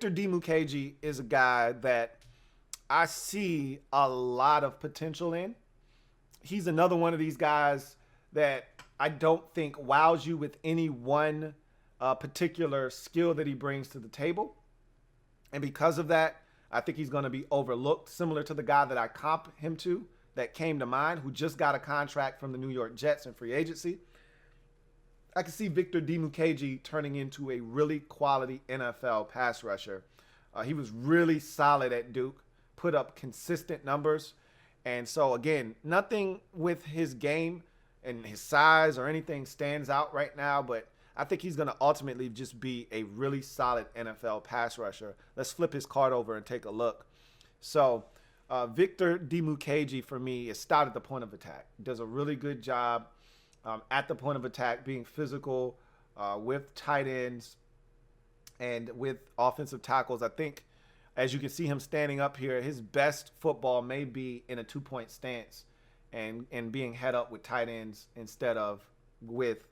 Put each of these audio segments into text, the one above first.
Victor Dimukeje is a guy that I see a lot of potential in. He's another one of these guys that I don't think wows you with any one particular skill that he brings to the table. And because of that, I think he's going to be overlooked, similar to the guy that I comp him to that came to mind, who just got a contract from the New York Jets in free agency. I can see Victor Dimukeje turning into a really quality NFL pass rusher. He was really solid at Duke, put up consistent numbers. And so, again, nothing with his game and his size or anything stands out right now, but I think he's going to ultimately just be a really solid NFL pass rusher. Let's flip his card over and take a look. So, Victor Dimukeje, for me, is stout at the point of attack. Does a really good job at the point of attack, being physical with tight ends and with offensive tackles. I think, as you can see him standing up here, his best football may be in a two-point stance and being head up with tight ends instead of with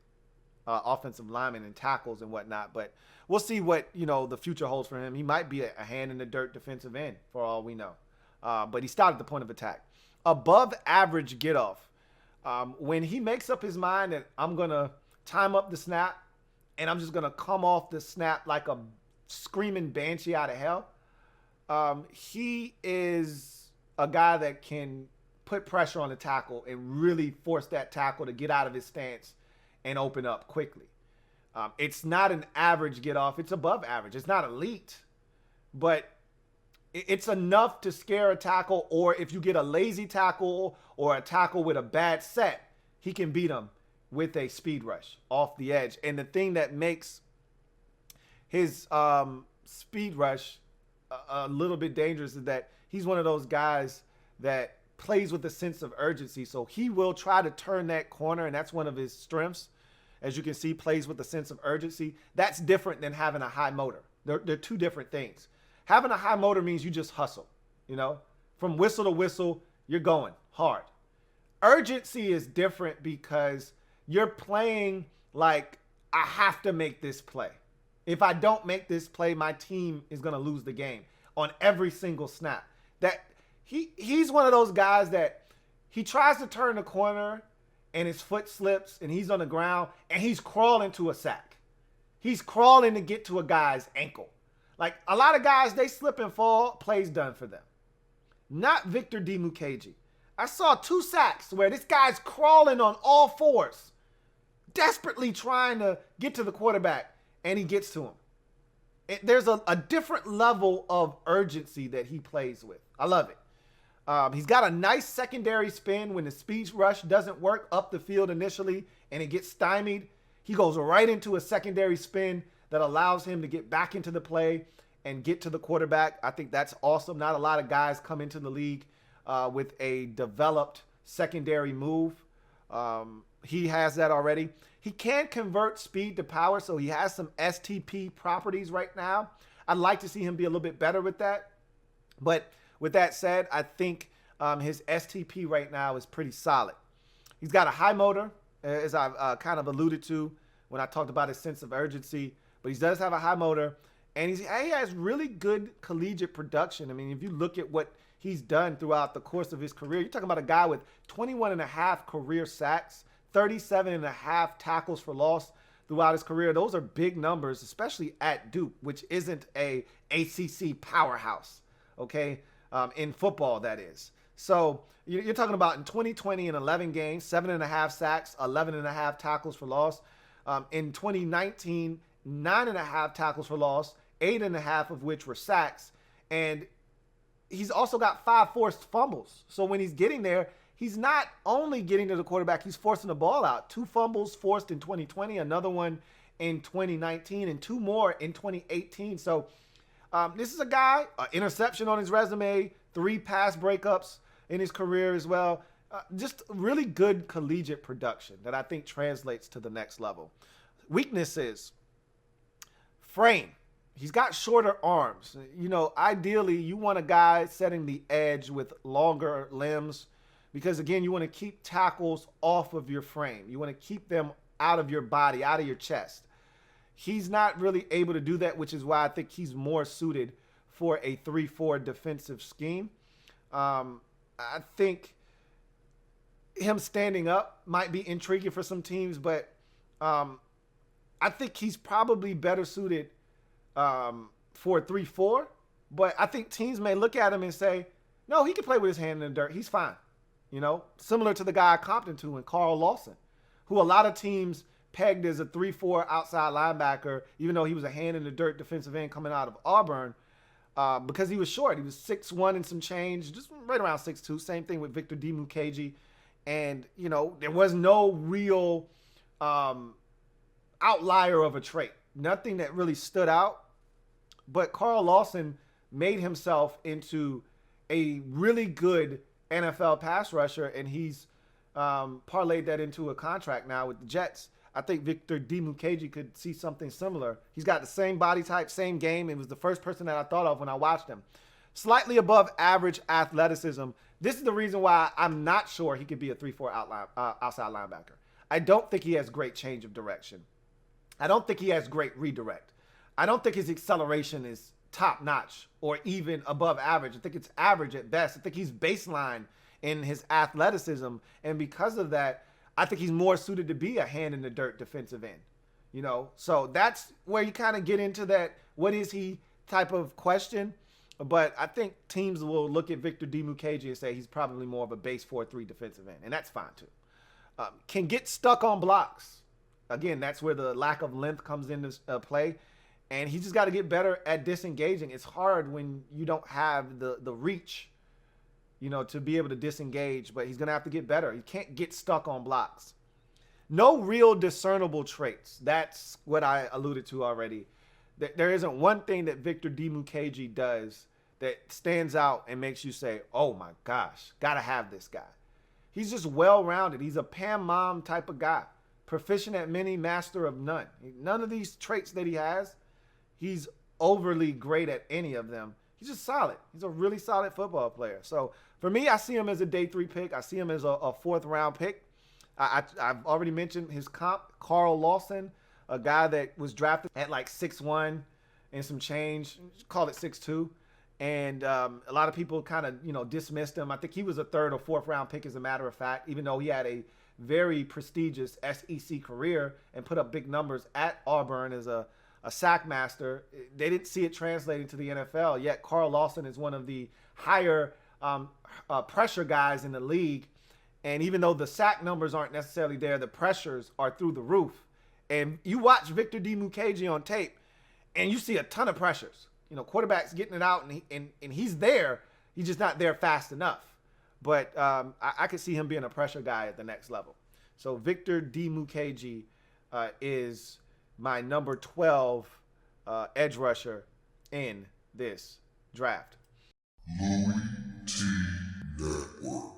offensive linemen and tackles and whatnot. But we'll see what, the future holds for him. He might be a hand in the dirt defensive end for all we know. But he started the point of attack. Above average get off. When he makes up his mind that I'm going to time up the snap and I'm just going to come off the snap like a screaming banshee out of hell, he is a guy that can put pressure on the tackle and really force that tackle to get out of his stance and open up quickly. It's not an average get off. It's above average. It's not elite, but it's enough to scare a tackle, or if you get a lazy tackle or a tackle with a bad set, he can beat him with a speed rush off the edge. And the thing that makes his speed rush a little bit dangerous is that he's one of those guys that plays with a sense of urgency. So he will try to turn that corner, and that's one of his strengths. As you can see, plays with a sense of urgency. That's different than having a high motor. They're two different things. Having a high motor means you just hustle, From whistle to whistle, you're going hard. Urgency is different because you're playing like, I have to make this play. If I don't make this play, my team is going to lose the game on every single snap. That he's one of those guys that he tries to turn the corner and his foot slips and he's on the ground and he's crawling to a sack. He's crawling to get to a guy's ankle. Like a lot of guys, they slip and fall, plays done for them. Not Victor Dimukeje. I saw 2 sacks where this guy's crawling on all fours, desperately trying to get to the quarterback, and he gets to him. There's a different level of urgency that he plays with. I love it. He's got a nice secondary spin when the speed rush doesn't work up the field initially and it gets stymied. He goes right into a secondary spin that allows him to get back into the play and get to the quarterback. I think that's awesome. Not a lot of guys come into the league with a developed secondary move. He has that already. He can convert speed to power, so he has some STP properties right now. I'd like to see him be a little bit better with that. But with that said, I think his STP right now is pretty solid. He's got a high motor, as I've kind of alluded to when I talked about his sense of urgency. But he does have a high motor, and he has really good collegiate production. I mean, if you look at what he's done throughout the course of his career, you're talking about a guy with 21 and a half career sacks, 37 and a half tackles for loss throughout his career. Those are big numbers, especially at Duke, which isn't a ACC powerhouse, okay, in football, that is. So you're talking about in 2020 in 11 games, 7.5 sacks, 11.5 tackles for loss. In 2019, 9.5 tackles for loss, 8.5 of which were sacks. And he's also got 5 forced fumbles. So when he's getting there, he's not only getting to the quarterback, he's forcing the ball out. 2 fumbles forced in 2020, another one in 2019, and 2 more in 2018. So this is a guy, interception on his resume, 3 pass breakups in his career as well. Just really good collegiate production that I think translates to the next level. Weaknesses. Frame. He's got shorter arms. Ideally, you want a guy setting the edge with longer limbs because, again, you want to keep tackles off of your frame. You want to keep them out of your body, out of your chest. He's not really able to do that, which is why I think he's more suited for a 3-4 defensive scheme. I think him standing up might be intriguing for some teams, but I think he's probably better suited for a 3-4. But I think teams may look at him and say, no, he can play with his hand in the dirt. He's fine. You know, similar to the guy I comped him to in Carl Lawson, who a lot of teams pegged as a 3-4 outside linebacker, even though he was a hand in the dirt defensive end coming out of Auburn, because he was short. He was 6'1" and some change, just right around 6'2". Same thing with Victor Dimukeje. And, you know, there was no real outlier of a trait. Nothing that really stood out. But Carl Lawson made himself into a really good NFL pass rusher, and he's parlayed that into a contract now with the Jets. I think Victor Dimukeje could see something similar. He's got the same body type, same game. It was the first person that I thought of when I watched him. Slightly above average athleticism. This is the reason why I'm not sure he could be a 3-4 outside linebacker. I don't think he has great change of direction. I don't think he has great redirect. I don't think his acceleration is top notch or even above average. I think it's average at best. I think he's baseline in his athleticism. And because of that, I think he's more suited to be a hand in the dirt defensive end. You know, so that's where you kind of get into that what is he type of question. But I think teams will look at Victor Dimukeje and say he's probably more of a base 4-3 defensive end. And that's fine too. Can get stuck on blocks. Again, that's where the lack of length comes into play. And he just got to get better at disengaging. It's hard when you don't have the reach, you know, to be able to disengage. But he's going to have to get better. He can't get stuck on blocks. No real discernible traits. That's what I alluded to already. There isn't one thing that Victor Dimukeje does that stands out and makes you say, oh my gosh, got to have this guy. He's just well-rounded. He's a Pam Mom type of guy. Proficient at many, master of none. None of these traits that he has, he's overly great at any of them. He's just solid. He's a really solid football player. So for me, I see him as a day 3 pick. I see him as a 4th round pick. I've already mentioned his comp, Carl Lawson, a guy that was drafted at like 6'1" and some change, call it 6'2". And a lot of people kind of, you know, dismissed him. I think he was a 3rd or 4th round pick, as a matter of fact, even though he had a very prestigious SEC career and put up big numbers at Auburn as a sack master. They didn't see it translating to the NFL, yet Carl Lawson is one of the higher pressure guys in the league. And even though the sack numbers aren't necessarily there, the pressures are through the roof. And you watch Victor Dimukeje on tape, and you see a ton of pressures. You know, quarterbacks getting it out, and he's there. He's just not there fast enough. But I could see him being a pressure guy at the next level. So Victor Dimukeje is my number 12 edge rusher in this draft. LouieTeeNetwork.